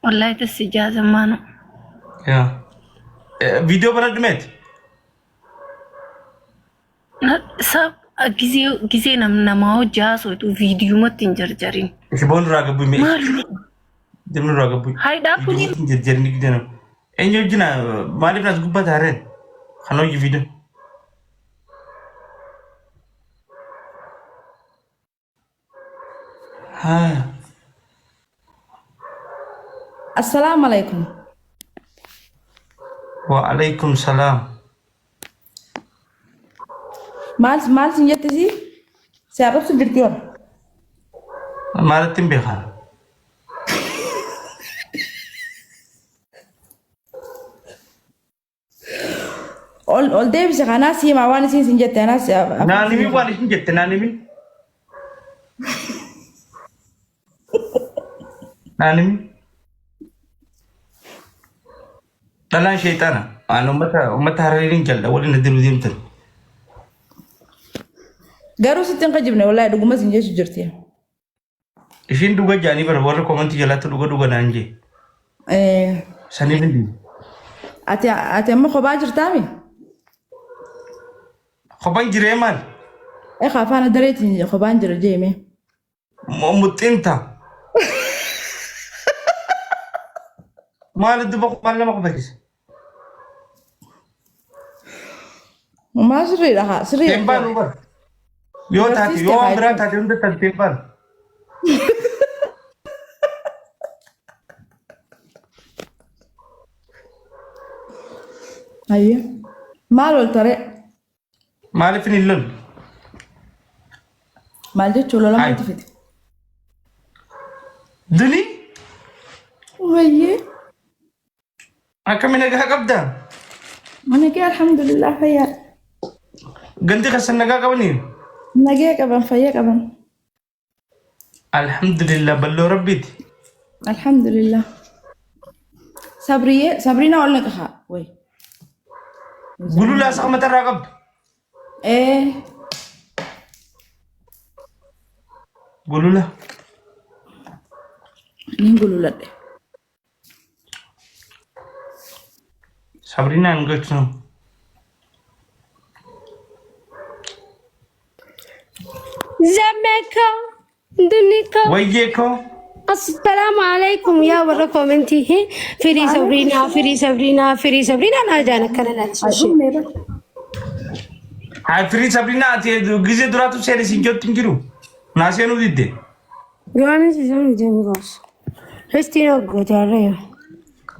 والله تسجى زمانه يا فيديو بلد مات سب ጊዜ ነማው ጃሶቱ ቪዲዮ መትን ጀርጀሪን شبون راقبوا مي ማሉ دمن راقبوا ሃይዳኩኒ جرجرني كده انجو جنا مالي بناس قبة هارين خنوجي فيديو ها السلام عليكم. وعليكم السلام مال سنجتي سيعرف سجرتيون مالتين بخار all day bisa kana si mawani si sinjete na si نانمي واني جت نانمي نانمي طلع شيطانا انا متى هريرين جل ولا نديرو ديمتن garu sitin qajibne wallahi duguma sinje sujurtiya ishin duga jani bar war comment jala to duga nanje sani bindi ati amma khoba jirtami khoban jire man e khafana dareti khoban jira jeme mutinta mal duba mal ma khobakis ma sirri laha sirri tempan ubar yo tati yo ambra tati unde tempan ayo malol tare mal finilun malje chulo la matifit duni waye akamina ga qabda mana ke alhamdulillah faya ganti khasan naga qabni nage kaban faya kaban alhamdulillah ballo rabbiti alhamdulillah sabrina wala ka way قولوا لا سقمة الرقب قولوا له نقولوا لا صابرين نقول شنو زمكا دنيكا ويجيكو السلام عليكم يا وركم انتي فري صبرينا انا جانا كان لا هاي فري صابرين اتي غزي دراتو سيري سينجو تنجرو ناسينو ديدي جواني سيزون جنبوس هستينو غجاريو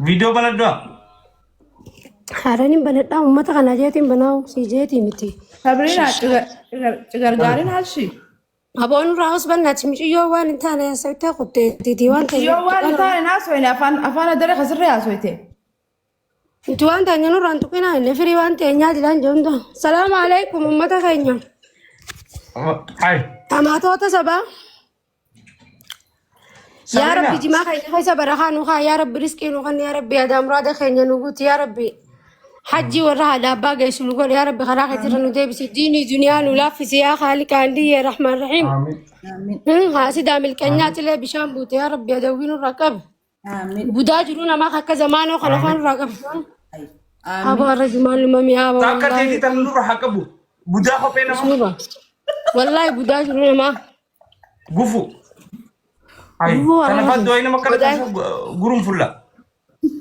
فيديو بلدوا حارني بندا امتا كنا جيتين بناو سيجيتي متي sabrina cigargarin halshi أبون راس بنات مش يوان انت أنا سويتها قلت ديوان تاني يوان تاني ناس وين أفان دري خسر يا سويته ديوان تاني نور أنتو كنا اللي في وان تاني عادي لان جوندو السلام عليكم أمتا خينيا هاي أما توتا سبا يا ربي جماعة خينيا خيسا برخانو خا يا رب رزقي نوخن يا ربي أدام رادا خينيا نوغوت يا ربي حجي وراها لا باقي سلوكول يا ربي خلاك ترنو ديبس ديني دنيا نلافس يا خالق عندي يا رحمن الرحيم آمين هاسي دام الكنيات اللي بشام بوت يا ربي يدوين الركب آمين بداجرونا ما خك زمان وخلفان الركب آمين أبا الرجال مامي أبا تاكا تيجي تنور حكبو بودا خبينا ما والله بداجرونا ما غفو هاي انا فاد دوينا ما كانت غروم فلا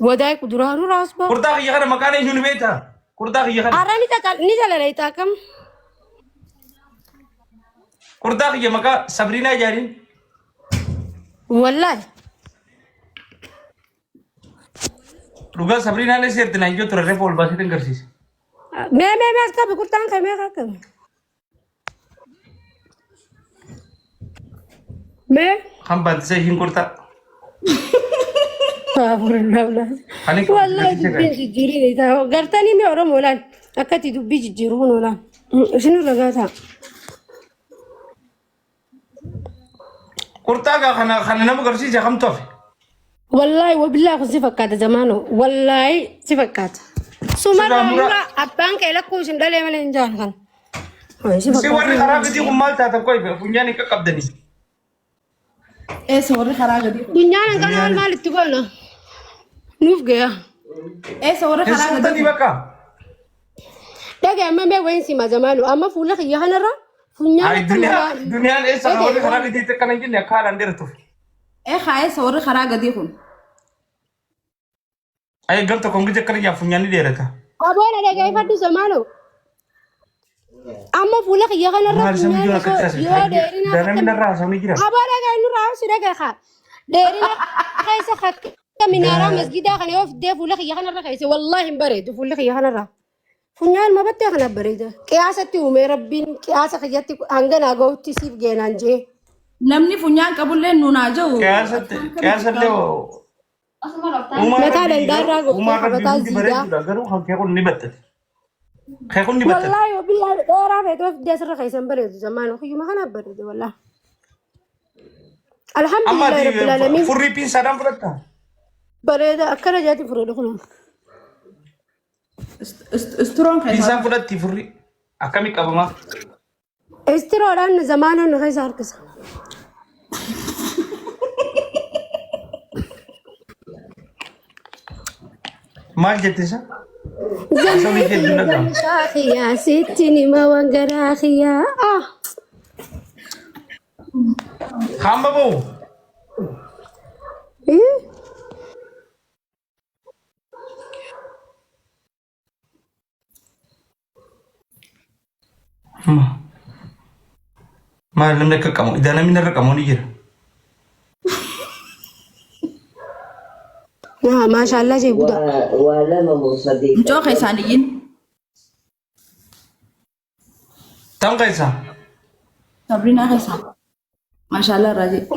وداي كدرانو راسبا كرتا يغرا مكان ينو بيتا كرتا يغرا أراني تكال نيجا لريتا كم كرتا يا مكا صابرينا جارين والله لوغا صابرينا ne sirte na jo torre pol basi ten garsis ما أسكاب كرتان كم كم ما kham bant se hin kurta والله دبي جيري ده قرتني مي أورو مولان أكتي دبي جيرون ولا شنو لقاها kurta ga khana nam garsis ya kham tof والله وبالله صفكات زمانه والله صفكات سمر أبانك إلى كوش ندلي ملين جان كان si warri khara gadi ummal ta ta koy funyani ka qabdani إيه سوري خراجة دي دنيا كان مال تقولنا نوف جاي صوري خلاص Isintani baka. دقا أما ما وين سما زمانه أما فولا خيا هنرا Ay فنيا dunia esa hawali kharaga di tekana jinne kala ndirtu. خاي صوري خلاص ديكم Ay galto kongi jekkani ya funyani derata. أبونا دقا يفدو زمانه أما فولا خيا هنرا Mahal sami jona فنيا katsas. يا ديرنا Dana min rasa mi jira. أبونا دقا إنه راوس دقا خا ديرنا خيسة خد منارة مسجد خلي يوف ده فولا خيا هنرا خيسة والله مبرد فولا خيا هنرا فنيان ما بتاخنا بريدة كياسة أمي ربين كياسة خياتي هنجنا قوتي سيف جينانجي نمني فنيان قبل لين نوناجو Kaya lewo. متى دندارا Umar قوتي rabbi خبطا hundi bare زيدا jira garu hakekon nibatte. Khekon nibatte. والله وبالله دورا في دوف ديسر خيسن بريد زمان خيو ما كان بريد والله الحمد Amma لله رب di العالمين furri pin sadam furata. بريد أكل جاتي فريد خلهم سترون خاي Pin furati furri. Akami kabama. استروا لأن زمانه نخيس هركس Mal jettisa. Asami jeddu naga. يا ستني ما وانقراخي يا Khamba bo. إيه Malam nak kamu. Idana min kamu ni jira. ما شاء الله جاي بودا ولم صديق نجو خيسانيين Tam kaisa. صابرينا خيسان ما شاء الله راجي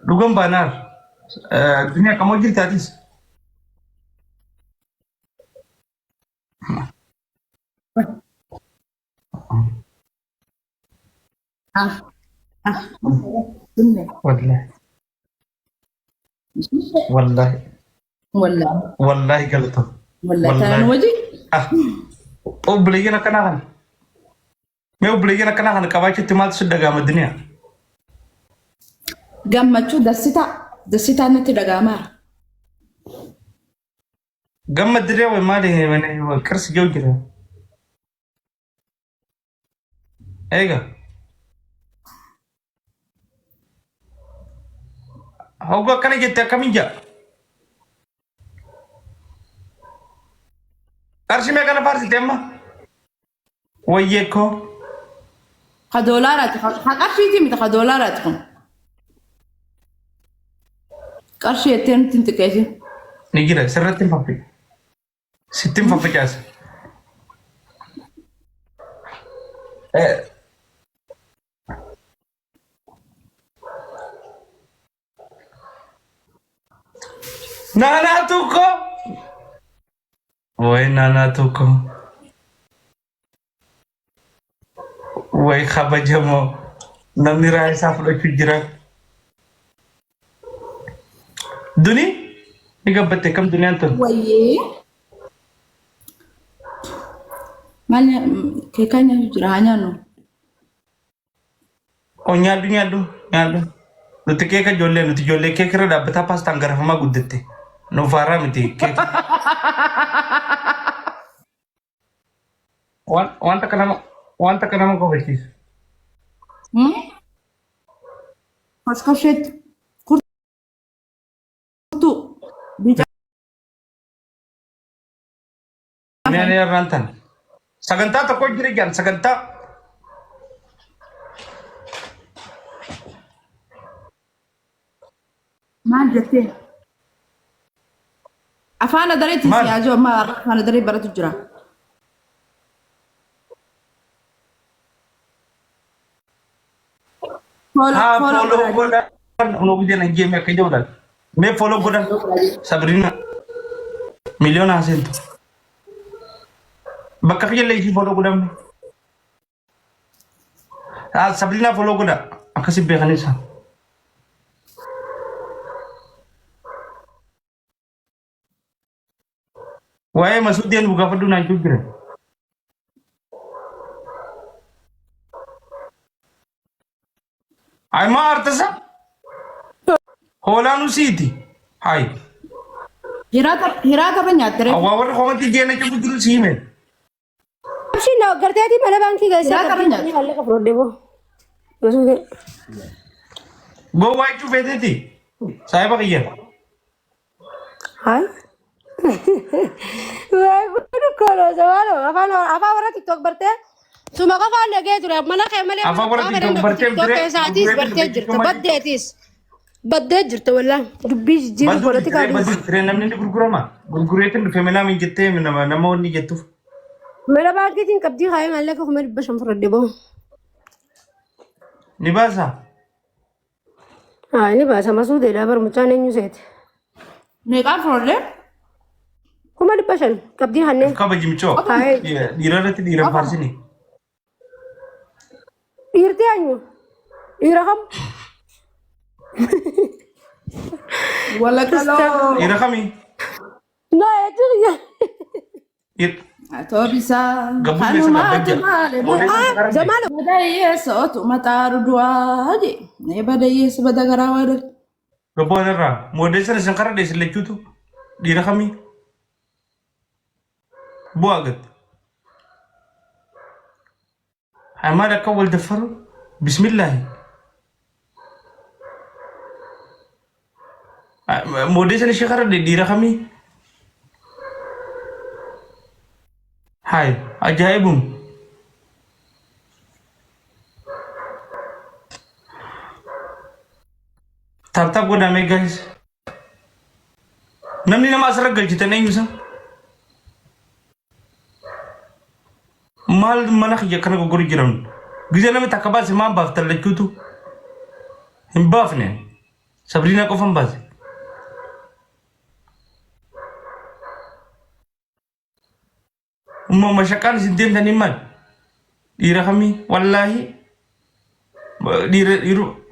Dugam banar. Dunia kamu jirta atis. دنيا Wallahi. Wallahi. ولا Wallahi galto. ولا والله. كان وجي Ah. Oh beli na kanakan. Meu beli na kanakan kawachi timal sudah gama dunia. قمتشو دسيتا نتي دغامار Gama dunia wa mali mana kers jauh jira. Ega. Hoga kana jetta kaminja. Arsi me kana farsi temma. Wayeko. خدولارات حقشيتي مت خدولارات قرشي تنت كيسي Nigira serratin papi. Sittim papi jas. Nana tuko. Woi nana tuko. Woi khabajamo. Namni rai saflo chujira. Duni? Iga batte kam dunia tu. وي مالي كيكانيا جراهانيا نو Oh nyadu nyadu nyadu. Nuti keka jolle kekera dabbata pas tanggara fama guddette. No fara miti kek. Wanta kanama ko betis. قشقشت كرتو بيجا Ini rantan. Saganta to ko jire jan saganta. ما جتي أفانا دريت مال. يا جو ما أفانا دريت برا تجرا Ha follow goda. Uno bude na game ka jawdal. Me follow goda. Sabrina. Million asento. Bakka kiyelle isi follow goda. Ah Sabrina follow goda. Akasi be kanisa. Wae masudian buka fadu na jugre. Ay ma artasa. Hola nusiti. Hai. Hirata ba nyaatre? Awawar komati jena ke budul simen. Abshin na gartati mana banki guys. Sila ka rin yan. Ni halle ka fraude bo. Masude. Go white to vedeti. Saya ba kiyan? Hai. Wai bunu kolo zamano. Apa wara TikTok barte? Suma ka faale ge tura mana kemale. Apa wara TikTok barte? TikTok saatis barte jirta baddetis. Badde jirta wala. Dubbi jiru polati ka. Badu tren namni ni gurgurama. Gurguretin femina min jette min nama ni jettu. मेरा बात की थी कब दी खाए माले को मेरे बशम फ्रॉड बो Ni basa. हाँ नहीं बात समझो दे रहा पर मुझे नहीं न्यूज़ है Neka problem? को मेरे बशम कब दी खाने Ka ba jimcho. Hai. Dira rati dira farsi ni. इरते आयु Irham Wala ka lo. Ira kami. ना है तो ये Ir Ato bisa. gabus Ano sa ma nabagyan. jemale. जमानो Badaye sa to mataru dua aje. Ne badaye sa badagarawa da. Gabo na ra. Model sa sankara de sila chutu. Dira kami. Buagat. Hamada ka wal dafar. Bismillah. Model sa sankara de dira kami. Hai, ajaibum. Tap ko dami guys. Namni nama asal galchita na yusa. Mal manak ya kana ko gori jiram. Giza nami takaba se ma bafta la kutu. Him bafne. Sabrina ko fam baz. Umma mashakan sintem tani mal. Dira kami wallahi. Dira iru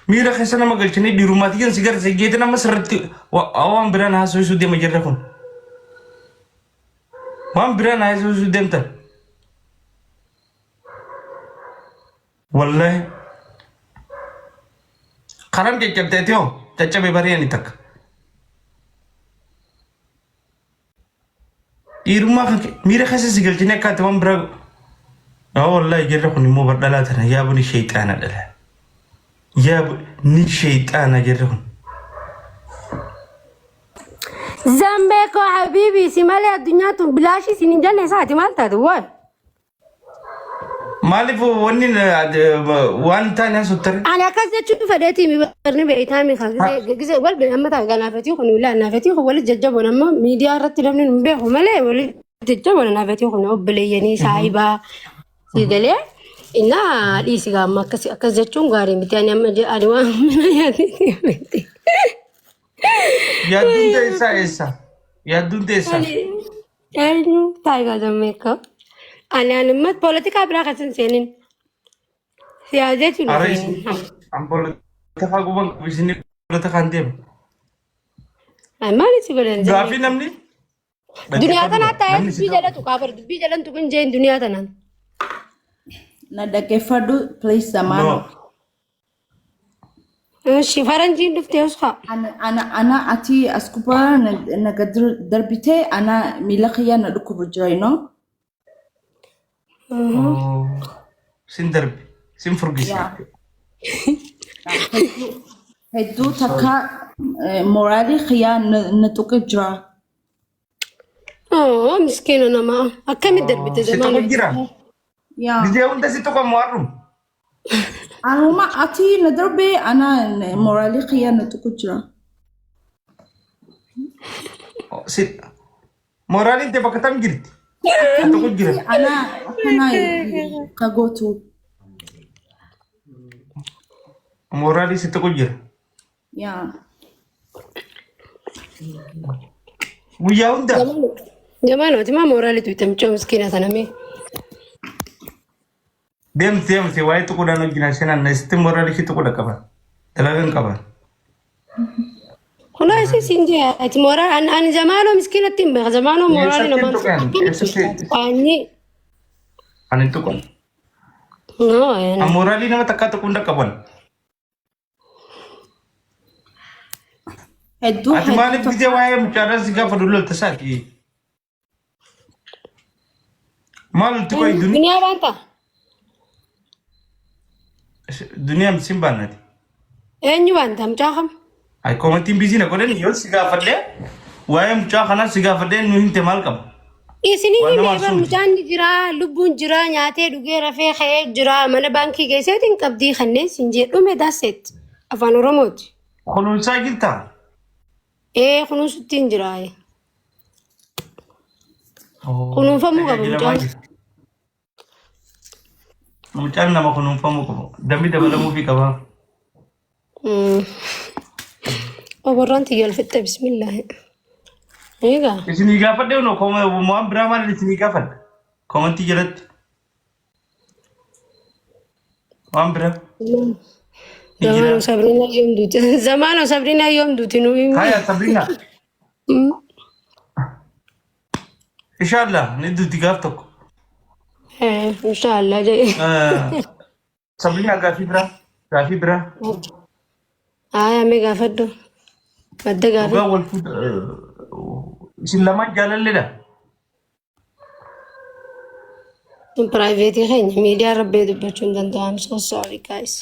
Mira kesana magal chini di rumah tiyan sigar segete nama serti awam beran hasu su dem ajar rakun. Wam beran hasu su dem ta. Wallahi. Karam ke chapte tyo chacha be bari ani tak. Di rumah mira kesa sigar chini ka tamam bra. Oh wallahi ajar rakun mo bardala thana ya buni syaitan adalah. يا ني شيطان اجرهم زنبك حبيبي سمالي الدنيا بلاشي سنين جنة ساعتي مالتا دوال مالف ونين وان تاني ستر أنا كذا تشوف فديتي مبرني بيتامي خا جزء قلبي أما تاع أنا فتيخ ولا أنا فتيخ ولا ججب ولا ما ميديا رتي لمن نبيه وملأ ولا ججب ولا أنا فتيخ ونقبل يعني سايبة سيدلي إنها ليس كم كذا تشون غاري متعني أما جاء أدوان من ياتي يا دون تيسا إيسا يا دون تيسا أيوة تايغا زميكا أنا لمت بوليتيكا براك سنسينين سيادة أريس تلوين أم بوليتيكا بان بيسني بوليتيكا أنتيم ما نسي بولين غافي نمني دنيا تنا تايم بيجلا تكابر بيجلا تكون جين دنيا تنا Nada fadu place zamano. شفارن جين دفتي وسخا Ana ati askupa nagadr darbite ana milakhiya naduku bujayno. سندرب سين فرقيس Hedu taka morali khiya natuke jra. مسكين أنا ما أكمل الدرب سيتو زمان كجرا Ya. دي أنت سيتو كموارم Anuma ati nadarbe ana morali khiya natuke jra. سيت مورالي أنت بكتام جرت أنت كجرا Ana kagotu. مورالي سيتو كجرا Ya. ويا أنت زمان وقت ما مورالي تمشي مسكينة أنا مي ديم في واي تو كودا نجينا سينا نستي مورالي كي تو كودا كبا تلاقين كبا خلاص سينجي مورال أنا زمانه مسكينة تيم زمانه مورالي نمان أني أنا تو كون no أنا مورالي نما تكاتو كوندا كبان hedduu Ati maaliif gidee waa'ee mucaadhaa si gaafa lolta isaati? Maalitti qoyi Dunia banta. duniyaa misin baannati? Eenyu banta mucaa kam? Ay komantiin biizii na godhani yoo si gaafadhee waa'ee mucaa kanaa si gaafadhee nu himte maal qaba? Isinii Waan nama himee bar arsuuti. mucaan ni jira, lubbuun jira, nyaatee dhugee rafee ka'ee jira, mana baankii geesseetiin qabdii kanneen siin jedhume daaseet afaan Oromooti. Kunuunsaa jirtaa? Kunuunsuttiin jira. Kunuunfamuu qaba mucaan. Mucaan nama kunuunfamuu qaba. Dambi dabalamuufii qaba. Oborraan tiyyaalfatte bismillaahi. Egaa. Isinii gaafadhee unoo waan biraa maal isinii gaafadha? Komantii jalatti. Waan biraa. Zamano Sabrina yoom duuti. Zamano Sabrina yoom duuti nu himi. Haya Sabrina. Inshallah ni duuti gaaf tokko. Inshaallah jedhe. Sabrina gaafii biraa. Gaafii biraa. Aya mee gaafadhu. Madda gaafii. Dhugaa wal fuudha. Isin lamaan jaalalleedha. Private keenya miidiyaa rabbee dubbachuu hin danda'amu. So sorry guys.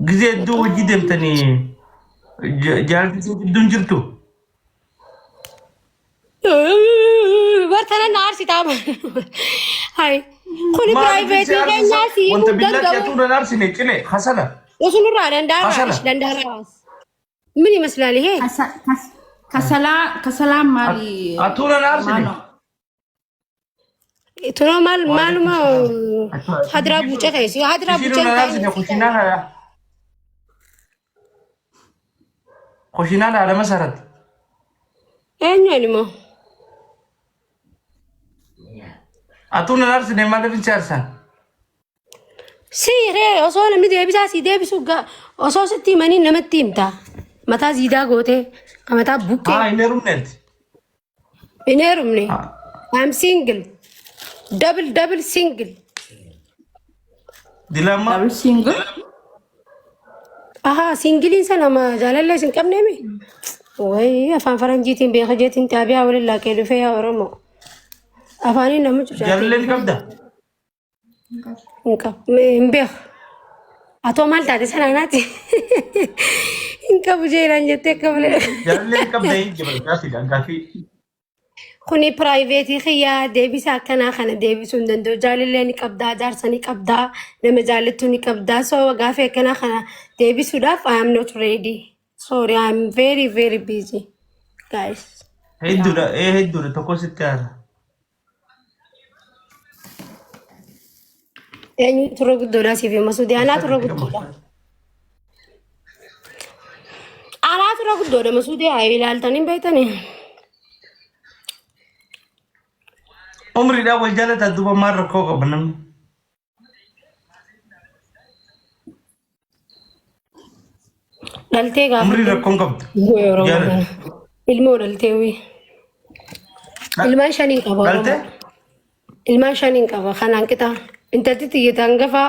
Gisee iddoo hojii deemtanii jaalalli isin gidduun jirtu. Bartana naarsi taama. Hai. Kuni private keenya si Wanta himuu billatti danda'u. atuu na naarsine cine hasana. Osunurraa danda'a. Hasana. Danda'a. Min imaslaali hee? kasalaa maali? Atuu na naarsine. Tuno maaluma hadiraa buucee keessi. Hadiraa Ishiin buucee na naarsine kushinaan haadha masaratti. eenyu ilmoo? Atuu na naarsine maaliif hin chaarsan? Siiree osoo namni deebisaa si deebisu osoo sitti himanii namatti himta. Mataa ziidaa gootee mataa buqqee. Hin heerumneeti. Hin heerumne. I'm single. Double single. Dilamma. Double single? Aha, singiliin sana ma jaalallee sin qabne mi? Wayi afaan faranjiitiin beeka jeetiin xaabiyaa waliin laaqee dhufee yaa Oromoo. Afaaniin nama cucaate. Jaalallee ni qabda. Hin beeku. Atoo maal taate sanaanaati? Hin qabu jeelaan jettee qabulee. Jaalallee ni qabda hin jibal gaafiidha gaafii. Kuni piraayiveetii xiyyaa deebisa akkanaa kana deebisuu hin danda'u. Jaalallee ni qabdaa, jaarsa ni qabdaa, nama jaalattuu ni qabdaa. So gaafii akkanaa kana deebisuudhaaf I am not ready. Sorry, I am very busy. Guys. Hedduudha tokko sitti haara. Eenyu turre guddoodhaa siif hima Suudii anaa turre guddoodha. Anaa turre guddoodha Masuudii haa ilaaltanii beektanii. Umriidhaan wal jaalataa duuba maal rakkoo qaba namni. Dhaltee gaafa. Umrii rakkoon qabdu. Ilmoo dhaltee wii. Ilmaan shanii qaba. Dhalte? Ilmaan shanii qaba kanaan qixa. Intalti xiyyataan gafaa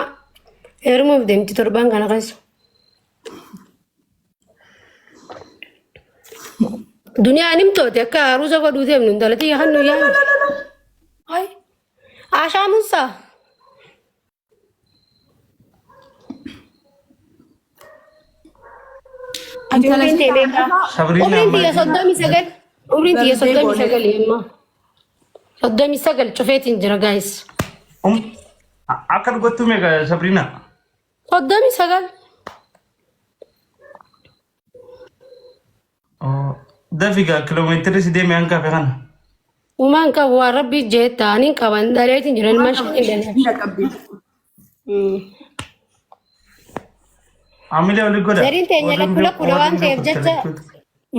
heerumuuf deemti torbaan kana keessa. Duniyaan himtooti akka haruusa godhuu deemnu intalti yahan nu yaanu. Ay, ashaamuusaa. Umriin tiyya beekaa. Umriin tiyya 39. Umriin tiyya 39 yemma. 39 cufeetiin jira guys. Akka dhugattuu meeqa Sabrina? 39. Dafiga kiiloomeetirii si deeme hanga hafe kana. Uumaan qabu waan rabbi jeetta ani qaban dhaleetiin jira ilmaan shanii dhalee. Amilee olii godha. Zariin teenya lakkula waan ta'eef jecha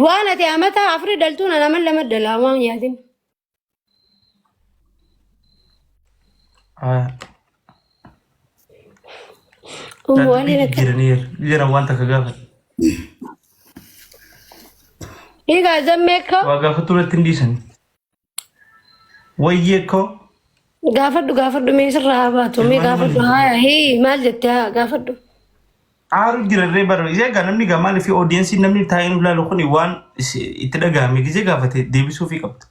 waan ati amata afurii dhaltuun nama lama dhalaa waan yaatin. Jira wanta ka gaafa. Egaa zammeekka. Waa gaafa turatti hin dhiisan. Wayyee koo gaafadhu meesharraa baatu mee gaafadhu haya hee maal jettaa gaafadhu. Aaru jirarree bara ijaa gaa namni gaa maaliif audiensii namni taa'een ulaalu kun waan itti dhagahame gizee gaafate deebisuufii qabdu.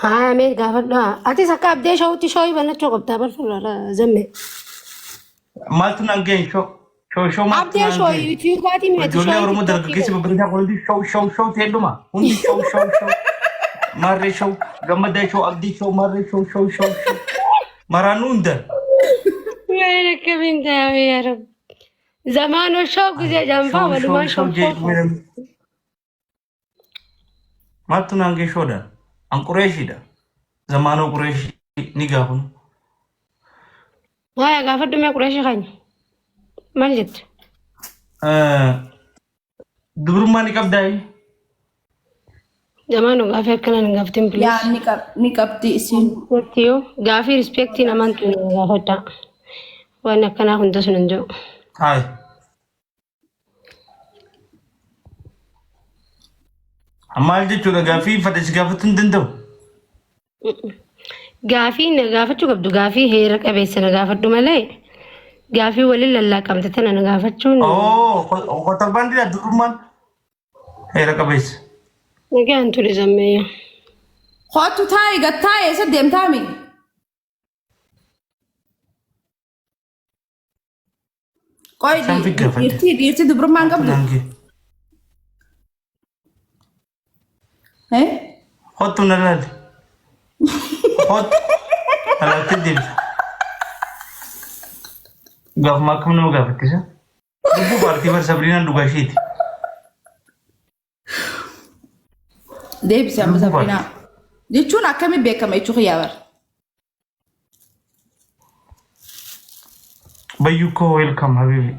Haya mee gaafadhu haa atis akka abdee shawutti shawii banachuu qabdaa barfuudhaa zamme. Maaltu naan ga'e shoo maaltu Abdee naan shawii ga'e. yuutuubaatii meetu Ijoollee Oromoo dargaggeessa babbareedaa kunuuti shoo ta'eedhuma. Hundi shoo. Marree shoo gammadaa shoo abdii shoo marree shoo. Maraanuu hunda. Wayne kamiin taa'ee yaa rabbi. Zamaanoo shoo gizee jaanfaa walumaa shoo. Maaltu naan ga'e shoodha. An Qureeshiidha. Zamaanoo Qureeshii ni gaafunu. Haya gaafadhu mee Qureeshii kanya. Maal jettu? Dubrummaa ni qabdaayi. Zamaanoo gaafii akkanaan hin gaaftin bilis. Yaa ni qabdi isin. Respectiyoo gaafii respectii namaan tuni gaafadha. Waan akkanaa hunda sun hin jiru. Hai. Maal jechuudha gaafii fadhasi gaafachuu hin danda'u. Gaafii na gaafachuu qabdu gaafii heera qabeessa na gaafadhu malee gaafii waliin lallaaqamte tana na gaafachuun. Kotorbaandii durummaan heera qabeessa. Nagaan ture zammeeyya. Kootu taa'e gattaa'e isa deemtaami. Qoy dhiirti dubrummaan qabdu. Kottu na laali. Kottu. Alaatti deemsa. Gaafuma akkam nama gaafattisa. Lubbuu paartii bar Sabriinaan dhugaa isheeti. Deebisi amma Sabriinaa. Jechuun akkamiin beekama jechuun yaa bara. Bayyuu koo welcome habibi.